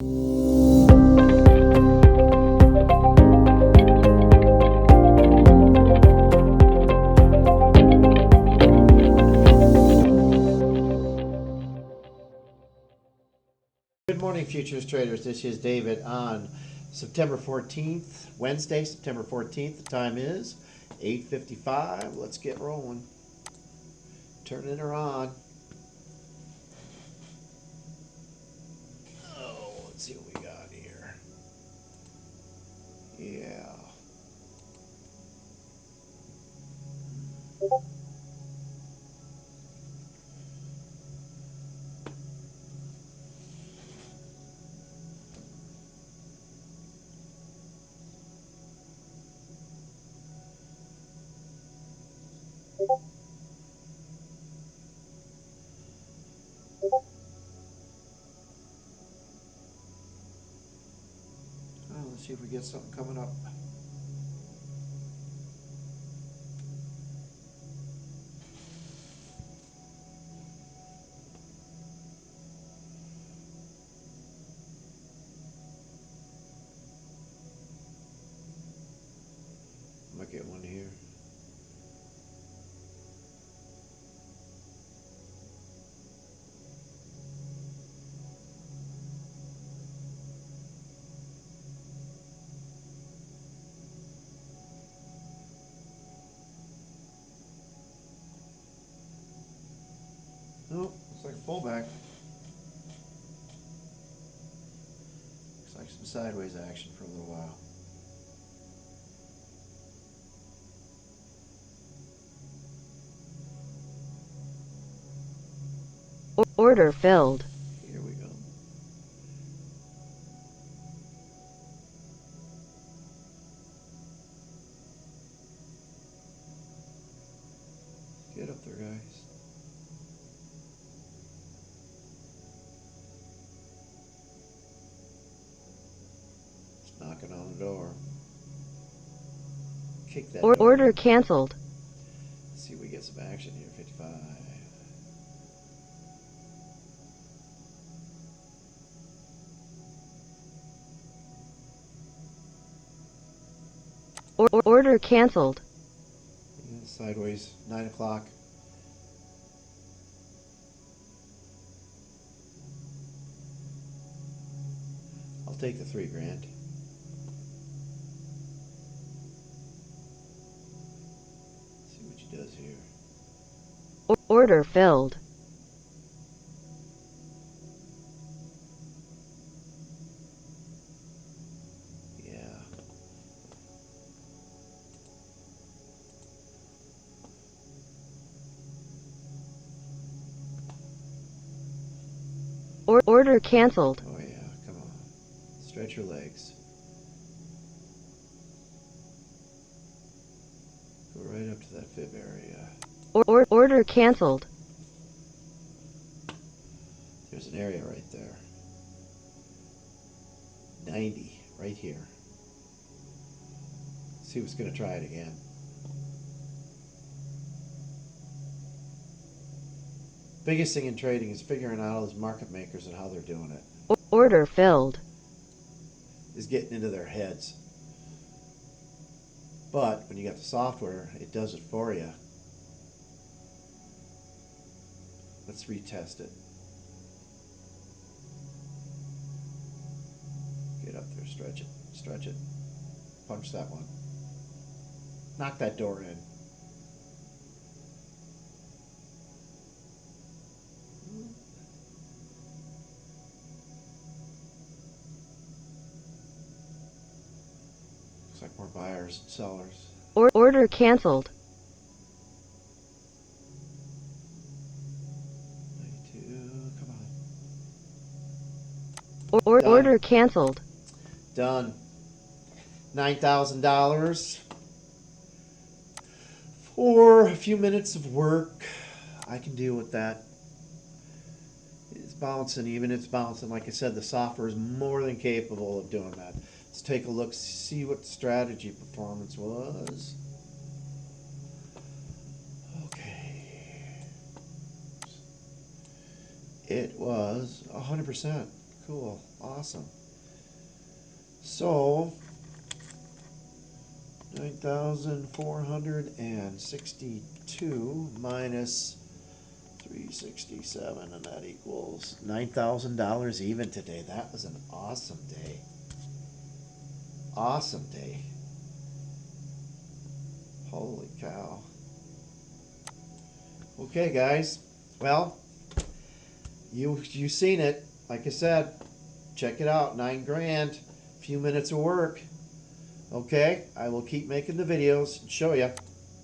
Good morning, futures traders. This is David on September 14th, Wednesday, September 14th. The time is 8:55. Let's get rolling. Turning her on. Oh, let's see what we got here. Yeah. Oh, let's see if we get something coming up. Might get one here. Oh, looks like a pullback. Looks like some sideways action for a little while. Order filled. Here we go. Get up there, guys. It's knocking on the door. Kick that door. Order canceled. Let's see if we get some action here. 55. Order canceled. Yeah, sideways. 9 o'clock. I'll take the $3,000. See what she does here. Order filled. Yeah. Order canceled. Oh yeah, come on. Stretch your legs. Go right up to that fib area. Order canceled. There's an area right there. 90, right here. See what's going to try it again. Biggest thing in trading is figuring out all those market makers and how they're doing it. Order filled. Is getting into their heads. But when you got the software, it does it for you. Let's retest it. Get up there, stretch it, stretch it. Punch that one. Knock that door in. Looks like more buyers and sellers. Order canceled. 92, come on. Order canceled. Done. $9,000 for a few minutes of work. I can deal with that. It's bouncing, even if it's bouncing. Like I said, the software is more than capable of doing that. Let's take a look, see what the strategy performance was. Okay. It was 100%. Cool. Awesome. So 9,462 minus 367, and that equals $9,000 even today. That was an awesome day. Awesome day. Holy cow. Okay, guys. Well, you seen it. Like I said, check it out. 9 grand. Few minutes of work. Okay, I will keep making the videos and show you.